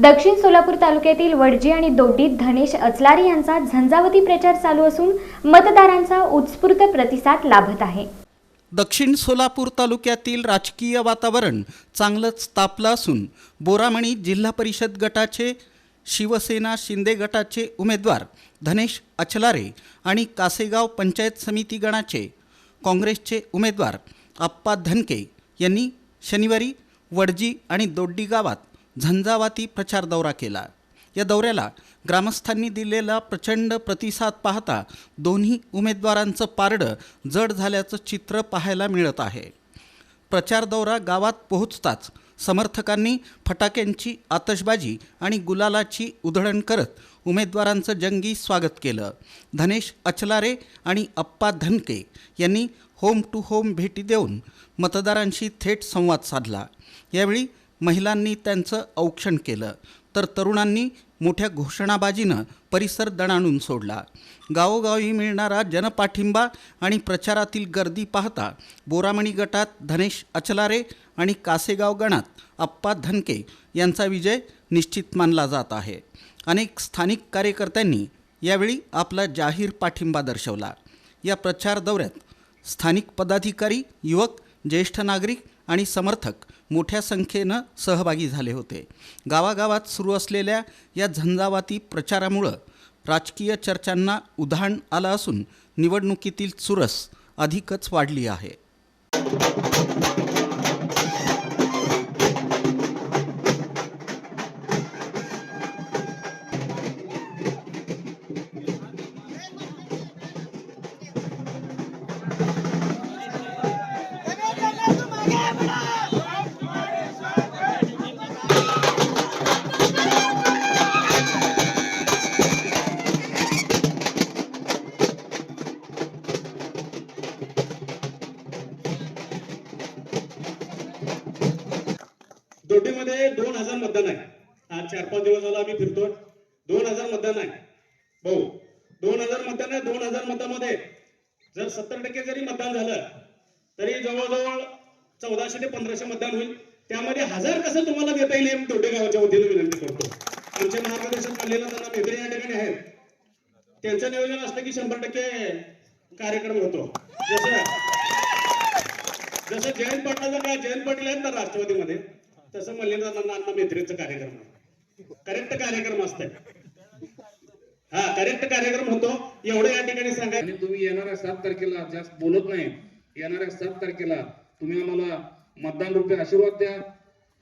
दक्षिण सोलापूर तालुक्यातील वडजी आणि दोड्डीत धनेश अचलारी यांचा झंझावती प्रचार चालू असून मतदारांचा उत्स्फूर्त प्रतिसाद लाभत आहे। दक्षिण सोलापूर तालुक्यातील राजकीय वातावरण चांगलंच तापलं असून बोरामणी जिल्हा परिषद गटाचे शिवसेना शिंदे गटाचे उमेदवार धनेश अचलारे आणि कासेगाव पंचायत समिती गणाचे काँग्रेसचे उमेदवार आप्पा धनके यांनी शनिवारी वडजी आणि दोड्डी गावात झंझावाती प्रचार दौरा केला। या दौऱ्याला ग्रामस्थांनी दिलेला प्रचंड प्रतिसाद पाहता दोन्ही उमेदवारांचं पारडं जड झाल्याचं चित्र पाहायला मिळत आहे। प्रचार दौरा गावात पोहोचताच समर्थकांनी फटाक्यांची आतषबाजी आणि गुलालाची उधळण करत उमेदवारांचं जंगी स्वागत केलं। धनेश अचलारे आणि आप्पा धनके यांनी होम टू होम भेटी देऊन मतदारांशी थेट संवाद साधला। यावेळी महिलांनी त्यांचं औक्षण केलं तर तरुणांनी मोठ्या घोषणाबाजीनं परिसर दणाणून सोडला। गावोगावी मिळणारा जनपाठिंबा आणि प्रचारातील गर्दी पाहता बोरामणी गटात धनेश अचलारे आणि कासेगाव गणात आप्पा धनके यांचा विजय निश्चित मानला जात आहे। अनेक स्थानिक कार्यकर्त्यांनी यावेळी आपला जाहीर पाठिंबा दर्शवला। या प्रचार दौऱ्यात स्थानिक पदाधिकारी, युवक, ज्येष्ठ नागरिक आणि समर्थक मोठ्या संख्येनं सहभागी झाले होते। गावागावात सुरू असलेल्या या झंझावाती प्रचारामुळं राजकीय चर्चांना उधाण आलं असून निवडणुकीतील चुरस अधिकच वाढली आहे। दोड्डीमध्ये 2000 मतदान आहे। आज 4-5 दिवस झाला आम्ही फिरतोय। 2000 मतदान आहे भाऊ, 2000 मतदान आहे। 2000 मतामध्ये जर 70% जरी मतदान झालं तरी जवळजवळ 1400 ते 1500 मतदान होईल। त्यामध्ये 1000 कसं तुम्हाला देता येईल हे दोड्डे गावाच्या वतीने विनंती करतो। आमचे मार्गदर्शक मंडळीला त्यांना मित्र या ठिकाणी आहेत, त्यांचं नियोजन असतं की 100% कार्यक्रम होतो। जसं जयंत पाटील आहेत ना राष्ट्रवादीमध्ये, तसं मल्लिकार्जुन मेत्रेचा कार्यक्रम आहे। करेक्ट कार्यक्रम असतंय, करेक्ट कार्यक्रम होतो एवढं या ठिकाणी सांगा। आणि तुम्ही येणाऱ्या 7 तारखेला जास्त बोलत नाही, येणाऱ्या 7 तारखेला तुम्ही आम्हाला मतदान रूपी आशीर्वाद द्या।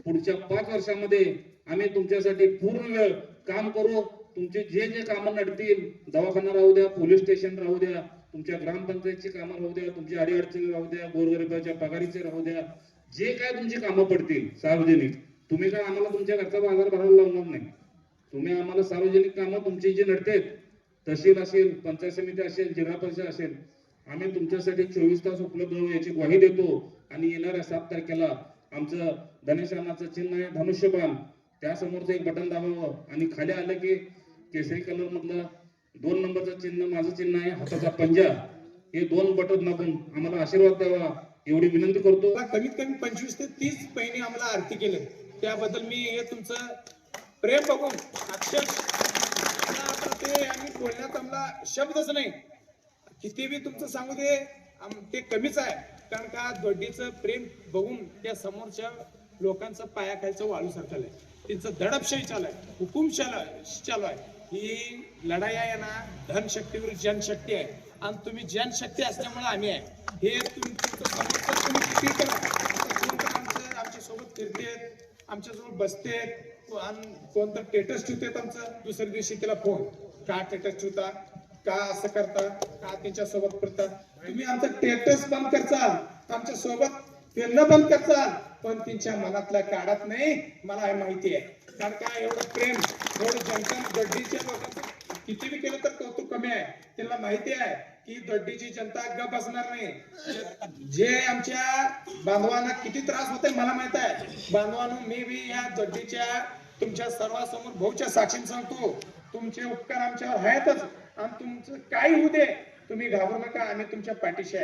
पुढच्या 5 वर्षामध्ये आम्ही तुमच्यासाठी पूर्ण वेळ काम करू। तुमचे जे जे कामं नडतील, दवाखाना राहू द्या, पोलीस स्टेशन राहू द्या, तुमच्या ग्रामपंचायतची कामं राहू द्या, तुमची अडीअडचणी राहू द्या, गोरगरिबाच्या पगारीचे राहू द्या, जे काय तुमची कामं पडतील सार्वजनिक, तुम्ही काय आम्हाला तुमच्या घरचा बाजार भरायला लावणार नाही। तुम्ही आम्हाला सार्वजनिक कामं तुमची जी नडतेत, तहसील असेल, पंचायत समिती असेल, जिल्हा परिषद असेल, आम्ही तुमच्यासाठी 24 तास उपलब्ध राहू याची ग्वाही देतो। आणि येणाऱ्या 7 तारखेला आमचं धनेशानाचं चिन्ह आहे धनुष्यबाण, त्यासमोरचं एक बटन दाबावं आणि खाली आलं की केसरी कलर मधलं 2 नंबरचं चिन्ह माझं चिन्ह आहे, हाताचा पंजा, हे 2 बटन दाबून आम्हाला आशीर्वाद द्यावा एवढी विनंती करतो। कमीत कमी 25 ते 30 बहिणी आम्हाला आरती केली, त्याबद्दल मी हे तुमचं प्रेम बघून अक्षरशः ते आम्ही बोलण्यात आम्हाला शब्दच नाही। किती बी तुमचं सांगू दे ते कमीच आहे, कारण का दोड्डीचं प्रेम बघून त्या समोरच्या लोकांचं पायाखालचं वाळू सारखं आहे, त्यांचं दडपशाही चालू आहे, हुकुमशाही चालू आहे। ही लढाई आहे ना धनशक्तीवर जनशक्ती आहे, आणि तुम्ही जनशक्ती असल्यामुळे आम्ही आहे। हे तुमचं समर्थन तुम्ही किती करा, आमच्या सोबत फिरतेत, आमच्यासोबत बसतेत, आणि कोणतं स्टेटस ठेवतात आमचं, दुसऱ्या दिवशी त्याला फोन का स्टेटस ठेवता, का असं करता, का त्यांच्या सोबत फिरता। तुम्ही आमचं स्टेटस बंद करचाल, आमच्या सोबत फिरणं बंद करचाल, पण त्यांच्या मनातला काढत नाही, मला हे माहिती आहे। कारण का एवढं प्रेम, एवढं जनता दोड्डीच्या लोकांचं किती बी केलं तर कौतुक कमी आहे। त्यांना माहिती आहे की दोड्डीची जनता गप बसणार नाही। जे आमच्या बांधवांना किती त्रास होते मला माहित आहे। बांधवांनो, मी बी या दोड्डीच्या तुमच्या सर्वांसमोर भाऊच्या साक्षीने सांगतो, तुमचे उपकार आमच्यावर आहेतच, आणि तुमचं काही होऊ दे, तुम्ही घाबरू नका, आम्ही तुमच्या पाठीशी आहे।